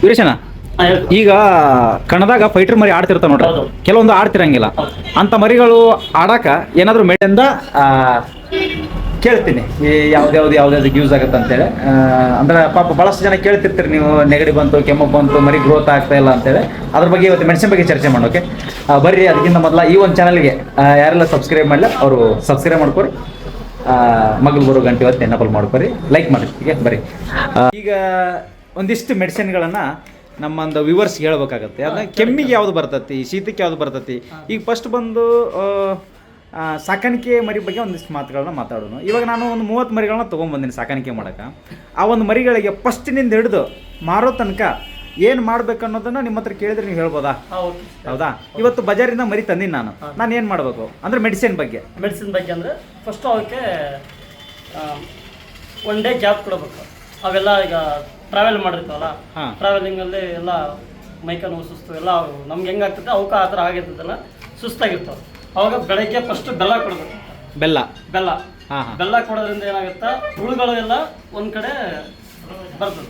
ವೀರೇಶನ, ಈಗ ಕಣದಾಗ ಫೈಟರ್ ಮರಿ ಆಡ್ತಿರ್ತಾವ ನೋಡ್ರಿ, ಕೆಲವೊಂದು ಆಡ್ತಿರಂಗಿಲ್ಲ ಅಂತ ಮರಿಗಳು ಆಡಾಕ ಏನಾದ್ರು ಮೇಲಿಂದ ಕೇಳ್ತೀನಿ ಯಾವ್ದು ಯೂಸ್ ಆಗುತ್ತೆ ಅಂತೇಳಿ. ಅಂದ್ರೆ ಪಾಪ ಬಹಳಷ್ಟು ಜನ ಕೇಳ್ತಿರ್ತೀರಿ ನೀವು, ನೆಗಡಿ ಬಂತು, ಕೆಮ್ಮು ಬಂತು, ಮರಿ ಗ್ರೋತ್ ಆಗ್ತಾ ಇಲ್ಲ ಅಂತೇಳಿ. ಅದ್ರ ಬಗ್ಗೆ ಇವತ್ತು ಮೆಡಿಸಿನ್ ಬಗ್ಗೆ ಚರ್ಚೆ ಮಾಡೋಕೆ ಬರ್ರಿ. ಅದಕ್ಕಿಂತ ಮೊದಲ ಈ ಒಂದು ಚಾನಲ್ಗೆ ಯಾರೆಲ್ಲ ಸಬ್ಸ್ಕ್ರೈಬ್ ಮಾಡಲ್ಲ ಅವರು ಸಬ್ಸ್ಕ್ರೈಬ್ ಮಾಡ್ಕೊರಿ, ಮಗಳು ಬರೋ ಗಂಟೆ ಹೊತ್ತು ಎನ್ನಬಲ್ ಮಾಡ್ಕೊರಿ, ಲೈಕ್ ಮಾಡಿ. ಈಗ ಬರ್ರಿ, ಈಗ ಒಂದಿಷ್ಟು ಮೆಡಿಸಿನ್ಗಳನ್ನು ನಮ್ಮೊಂದು ವ್ಯೂವರ್ಸ್ಗೆ ಹೇಳ್ಬೇಕಾಗತ್ತೆ. ಅದನ್ನ ಕೆಮ್ಮಿಗೆ ಯಾವುದು ಬರ್ತೈತಿ, ಶೀತಕ್ಕೆ ಯಾವುದು ಬರ್ತೈತಿ. ಈಗ ಫಸ್ಟ್ ಬಂದು ಸಾಕಾಣಿಕೆ ಮರಿ ಬಗ್ಗೆ ಒಂದಿಷ್ಟು ಮಾತುಗಳನ್ನ ಮಾತಾಡೋಣ. ಇವಾಗ ನಾನು ಒಂದು 30 ಮರಿಗಳನ್ನ ತೊಗೊಂಬಂದಿನಿ ಸಾಕಾಣಿಕೆ ಮಾಡೋಕೆ. ಆ ಒಂದು ಮರಿಗಳಿಗೆ ಫಸ್ಟಿನಿಂದ ಹಿಡಿದು ಮಾರೋ ತನಕ ಏನು ಮಾಡ್ಬೇಕು ಅನ್ನೋದನ್ನ ನಿಮ್ಮ ಹತ್ರ ಕೇಳಿದ್ರೆ ನೀವು ಹೇಳ್ಬೋದಾ? ಹೌದಾ? ಇವತ್ತು ಬಜಾರಿಂದ ಮರಿ ತಂದೀನಿ ನಾನು ಏನು ಮಾಡಬೇಕು ಅಂದರೆ ಮೆಡಿಸಿನ್ ಬಗ್ಗೆ ಅಂದರೆ ಫಸ್ಟ್ ಅವಕ್ಕೆ ಒನ್ ಡೇ ಗ್ಯಾಪ್ ಕೊಡಬೇಕು. ಅವೆಲ್ಲ ಈಗ ಟ್ರಾವೆಲ್ ಮಾಡಿರ್ತಾವಲ್ಲ, ಟ್ರಾವೆಲಿಂಗಲ್ಲಿ ಎಲ್ಲ ಮೈಕ ನೋವು, ಸುಸ್ತು ಎಲ್ಲ ನಮ್ಗೆ ಹೆಂಗಾಗ್ತದೆ ಅವಕ್ಕೆ ಆ ಥರ ಆಗಿರ್ತದಲ್ಲ, ಸುಸ್ತಾಗಿರ್ತಾವೆ. ಅವಾಗ ಬೆಳಗ್ಗೆ ಫಸ್ಟ್ ಬೆಲ್ಲ ಕೊಡಬೇಕು. ಬೆಲ್ಲ ಕೊಡೋದ್ರಿಂದ ಏನಾಗುತ್ತಾ, ಹುಳುಗಳು ಎಲ್ಲ ಒಂದು ಕಡೆ ಬರ್ತದೆ.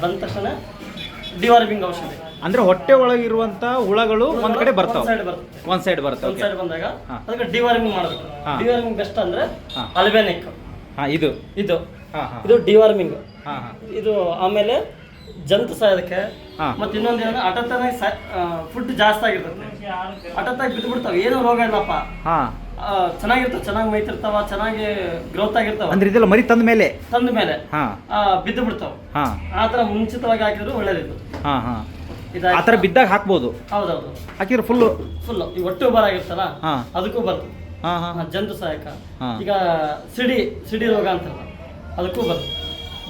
ಬಂದ ತಕ್ಷಣ ಡಿವಾರ್ಮಿಂಗ್ ಔಷಧಿ ಅಂದ್ರೆ ಹೊಟ್ಟೆ ಒಳಗಿರುವಂತ ಹುಳಗಳು ಒಂದ್ ಕಡೆ ಬರ್ತಾವೆ, ಒಂದ್ ಸೈಡ್ ಬಂದಾಗ ಅದಕ್ಕೆ ಡಿವಾರ್ಮಿಂಗ್ ಮಾಡಬೇಕು. ಡಿವಾರ್ಮಿಂಗ್ ಬೆಸ್ಟ್ ಅಂದ್ರೆ ಅಲ್ಬೆನಿಕ್. ಇದು ಇದು ಇದು ಡಿವಾರ್ಮಿಂಗ್. ಇದು ಆಮೇಲೆ ಜಂತು ಸಾಯೋದಕ್ಕೆ. ಮತ್ತೆ ಇನ್ನೊಂದು ಏನಂದ್ರೆ ಹಠಾತ್ತಾಗಿ ಫುಡ್ ಜಾಸ್ತಿ ಆಗಿರ್ತದೆ, ಹಠಾತ್ತಾಗಿ ಬಿದ್ದು ಬಿಡ್ತಾವೆ. ಏನೋ ರೋಗ ಇಲ್ಲಪ್ಪ, ಚೆನ್ನಾಗಿರ್ತಾವ, ಚೆನ್ನಾಗಿ ಮೈತಿರ್ತಾವ, ಚೆನ್ನಾಗಿ ಗ್ರೋತ್ ಆಗಿರ್ತಾವ. ಅಂದ್ರೆ ಇದೆಲ್ಲ ಮರಿ ತಂದ ಮೇಲೆ ಬಿದ್ದು ಬಿಡ್ತಾವ. ಆತರ ಮುಂಚಿತವಾಗಿ ಹಾಕಿದ್ರು ಒಳ್ಳೇದಿತ್ತು. ಆ ಥರ ಬಿದ್ದಾಗ ಹಾಕ್ಬೋದು. ಹೌದೌದು, ಹಾಕಿದ್ರೆ ಫುಲ್ ಈ ಹೊಟ್ಟೆ ಉಬ್ಬರ ಆಗಿರ್ತಲ್ಲ, ಅದಕ್ಕೂ ಬರ್ತದೆ ಜಂತು ಸಹಾಯಕ. ಈಗ ಸಿಡಿ ರೋಗ ಅಂತಲ್ಲ, ಅದಕ್ಕೂ ಬರ್ತದೆ,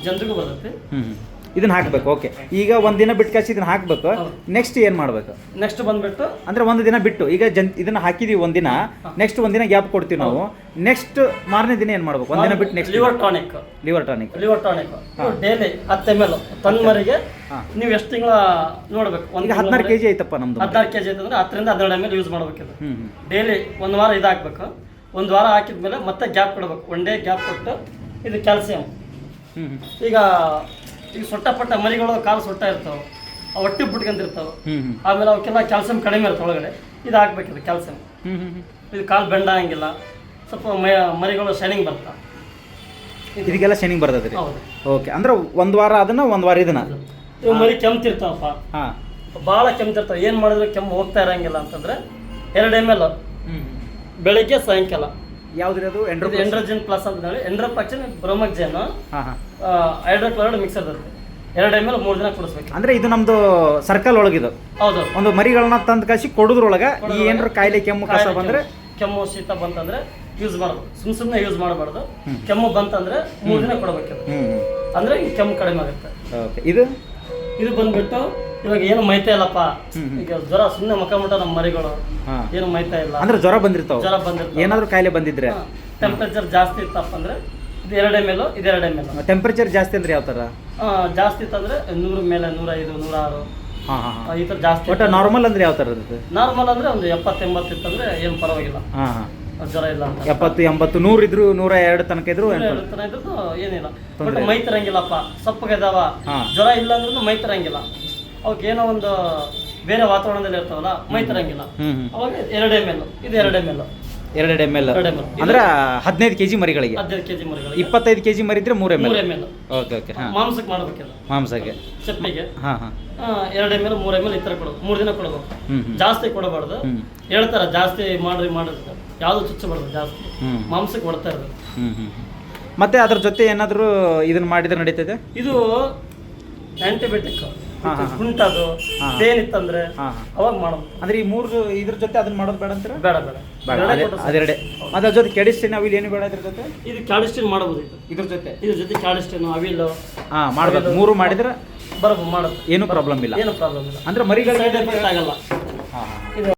ಜಂತುಗೂ ಬರ್ತೈತಿ. ಇದನ್ನ ಹಾಕ್ಬೇಕು. ಓಕೆ, ಈಗ ಒಂದಿನ ಬಿಟ್ಟು ಕಾಸಿ ಇದನ್ನ ಹಾಕ್ಬೇಕು. ನೆಕ್ಸ್ಟ್ ಏನ್ ಮಾಡ್ಬೇಕು? ನೆಕ್ಸ್ಟ್ ಬಂದ್ಬಿಟ್ಟು ಅಂದ್ರೆ ಒಂದು ದಿನ ಬಿಟ್ಟು, ಈಗ ಇದನ್ನ ಹಾಕಿದೀವಿ ಒಂದಿನ, ನೆಕ್ಸ್ಟ್ ಒಂದಿನ ಗ್ಯಾಪ್ ಕೊಡ್ತೀವಿ ನಾವು. ನೆಕ್ಸ್ಟ್ ಮಾರನೇ ದಿನ ಏನ್ ಮಾಡ್ಬೇಕು? ಒಂದಿನ ಬಿಟ್ಟು next liver tonic daily 10 ml ತನ್ಮರಿಗೆ ನೀವು ಎಷ್ಟು ತಿಂಗಳ ನೋಡ್ಬೇಕು. ಈಗ 16 kg ಐತಪ್ಪ ನಮ್ದು. 16 kg ಐತಂದ್ರೆ 10 ರಿಂದ 12 ml ಯೂಸ್ ಮಾಡ್ಬೇಕಿದೆ ಡೈಲಿ. ಒಂದು ವಾರ ಇದು ಹಾಕ್ಬೇಕು. ಒಂದು ವಾರ ಹಾಕಿದ್ಮೇಲೆ ಮತ್ತೆ ಗ್ಯಾಪ್ ಕೊಡ್ಬೇಕು. ಒನ್ ಡೇ ಗ್ಯಾಪ್ ಕೊಟ್ಟು ಇದು ಕ್ಯಾಲ್ಸಿಯಂ. ಈಗ ಸೊಟ್ಟಪಟ್ಟ ಮರಿಗಳು ಕಾಲು ಸೊಟ್ಟ ಇರ್ತಾವೆ, ಹೊಟ್ಟೆ ಬಿಟ್ಕೊಂತಿರ್ತಾವೆ. ಆಮೇಲೆ ಅವಕ್ಕೆಲ್ಲ ಕ್ಯಾಲ್ಸಿಯಂ ಕಡಿಮೆ ಇರ್ತವೆ ಒಳಗಡೆ. ಇದು ಹಾಕ್ಬೇಕಿದೆ ಕ್ಯಾಲ್ಸಿಯಂ. ಇದು ಕಾಲು ಬೆಂಡ ಹಂಗಿಲ್ಲ, ಸ್ವಲ್ಪ ಮರಿಗಳು ಶೈನಿಂಗ್ ಬರ್ತಾವೆ. ಇದಕ್ಕೆಲ್ಲ ಶೈನಿಂಗ್ ಬರ್ತದೆ ರೀ. ಓಕೆ, ಅಂದ್ರೆ ಒಂದು ವಾರ ಅದನ್ನ ಒಂದು ವಾರ ಇದನ್ನ. ಇವು ಮರಿ ಕೆಮ್ತಿರ್ತಾವಪ್ಪ, ಭಾಳ ಕೆಮ್ತಿರ್ತಾವೆ. ಏನು ಮಾಡಿದ್ರು ಕೆಮ್ಮು ಹೋಗ್ತಾ ಇರಂಗಿಲ್ಲ ಅಂತಂದ್ರೆ 2 ml ಬೆಳಿಗ್ಗೆ ಸಾಯಂಕಾಲ. ಯಾವ್ದು ಅದು? ಎಂಡ್ರೋಜಿನ್ ಪ್ಲಸ್ ಅಂತ ಹೇಳಿ, ಎಂಡ್ರೋಪಾಕ್ಸಿನ್, ಬ್ರೋಮಕ್ಸಿನ್, ಹೈಡ್ರೋಕ್ಲೋರೈಡ್ ಮಿಕ್ಸ್ ಇರ್ತದೆ. 2 ml 3 ದಿನ ಕುಡಿಸ್ಬೇಕು. ಅಂದ್ರೆ ಇದು ನಮ್ದು ಸರ್ಕಲ್ ಒಳಗಿದು. ಹೌದು, ಒಂದು ಮರಿಗಳನ್ನ ತಂದು ಕಾಸಿ ಕೊಡೋದ್ರೊಳಗ ಈ ಏನಾರ ಕಾಯಿಲೆ ಕೆಮ್ಮು ಕಸ ಬಂದ್ರೆ, ಕೆಮ್ಮು ಶೀತ ಬಂತಂದ್ರೆ ಯೂಸ್ ಮಾಡಬೇಕು. ಸುಮ್ಮನೆ ಯೂಸ್ ಮಾಡಬಾರ್ದು. ಕೆಮ್ಮು ಬಂತಂದ್ರೆ 3 ದಿನ ಕೊಡಬೇಕು. ಅಂದ್ರೆ ಈ ಕೆಮ್ಮು ಕಡಿಮೆ ಆಗುತ್ತೆ. ಇದು ಬಂದ್ಬಿಟ್ಟು ಇವಾಗ ಏನು ಮೈತಾ ಇಲ್ಲಪ್ಪ, ಈಗ ಜ್ವರ ಸುಮ್ಮನೆ ಮಕ್ಕ ನಮ್ಮ ಮರಿಗಳು ಏನು ಮೈತಾ ಇಲ್ಲ ಅಂದ್ರೆ ಜ್ವರ ಬಂದಿರ್ತಾವ, ಏನಾದ್ರು ಕಾಯಿಲೆ ಬಂದಿದ್ರೆ, ಟೆಂಪರೇಚರ್ ಜಾಸ್ತಿ ಇತ್ತಪ್ಪ ಅಂದ್ರೆ ಇದು 2 ml, ಇದು 2 ml. ಟೆಂಪರೇಚರ್ ಜಾಸ್ತಿ ಅಂದ್ರೆ ಯಾವ ತರ? ಜಾಸ್ತಿ ಇತ್ತಂದ್ರೆ 100 ಮೇಲೆ 105, 106 ಈ ತರ ಜಾಸ್ತಿ. ಒಟ್ಟು ನಾರ್ಮಲ್ ಅಂದ್ರೆ ಯಾವ ತರ ಇರುತ್ತೆ? ನಾರ್ಮಲ್ ಅಂದ್ರೆ ಒಂದು 70-80 ಇತ್ತಂದ್ರೆ ಏನು ಪರವಾಗಿಲ್ಲ, ಜ್ವರ ಇಲ್ಲ ಅಂತ. 70-80 100 ಇದ್ರು 102 ತನಕ ಇದ್ರು ಏನಿಲ್ಲ. ಬಟ್ ಮೈ ತರಂಗಿಲ್ಲಪ್ಪ, ಸಪ್ಪಗಿದಾವ, ಜ್ವರ ಇಲ್ಲ ಅಂದ್ರೂ ಮೈ ತರಂಗಿಲ್ಲ. ಅವಕ್ಕೆ ಏನೋ ಒಂದು ಬೇರೆ ವಾತಾವರಣದಲ್ಲಿ ಇರ್ತಾವಲ್ಲ, ಮೈ ತರಂಗಿಲ್ಲ. ಅವಾಗ 2 ml, ಇದು 2 ml. 2 ml ಅಂದ್ರೆ 15 kg ಮರಿಗಳಿಗೆ. 15 kg ಮರಿಗಳಿಗೆ 25 kg ಮರಿದ್ರೆ 3 ml. Okay okay. ಮಾಂಸಕ್ಕೆ ಮಾಡ್ಬೇಕಿಲ್ಲ, ಮಾಂಸಕ್ಕೆ ಚಪ್ಪಿಗೆ 2 ml 3 ml ಈ ತರ ಕೊಡಬೇಕು. 3 ದಿನ ಕೊಡಬೇಕು, ಜಾಸ್ತಿ ಕೊಡಬಾರ್ದು. ಹೇಳ್ತಾರ ಜಾಸ್ತಿ ಮಾಡಿದ್ರೆ ಯಾವ್ದು ಚುಚ್ಚಬಾರ್ದು, ಜಾಸ್ತಿ ಮಾಂಸಕ್ಕೆ ಹೊಡ್ತಾ ಇರೋದು. ಮತ್ತೆ ಅದ್ರ ಜೊತೆ ಏನಾದ್ರು ಇದನ್ನ ಮಾಡಿದ್ರೆ ನಡೀತದೆ? ಇದು ಆಂಟಿಬಯೋಟಿಕ್. ಉಂಟದು ಏನಿತ್ತಂದ್ರೆ ಅವಾಗ ಮಾಡೋದು. ಅಂದ್ರೆ ಈ 3 ಇದ್ರ ಜೊತೆ ಅದನ್ನ ಮಾಡೋದು ಬೇಡ ಅಂತೀರಾ? ಬೇಡ ಅದೆರಡೆ. ಅದ್ರ ಜೊತೆ ಕೆಡಿಸ್ಟಿನ್ ಅವಿಲ್ ಏನು ಬೇಡ? ಇದ್ರ ಜೊತೆ ಇದು ಕ್ಯಾಡಿಸ್ಟಿನ್ ಮಾಡಬಹುದು. ಇದ್ರ ಜೊತೆ ಕ್ಯಾಡಿಸ್ಟಿನ್ ಅವಿಲ್ ಮಾಡ್ಬೇಕು. 3 ಮಾಡಿದ್ರೆ ಬರಬಹುದು, ಮಾಡೋದು. ಏನು ಪ್ರಾಬ್ಲಮ್ ಇಲ್ಲ ಅಂದ್ರೆ ಮರಿಗಳ ಸೈಡ್ ಎಫೆಕ್ಟ್ ಆಗಲ್ಲ.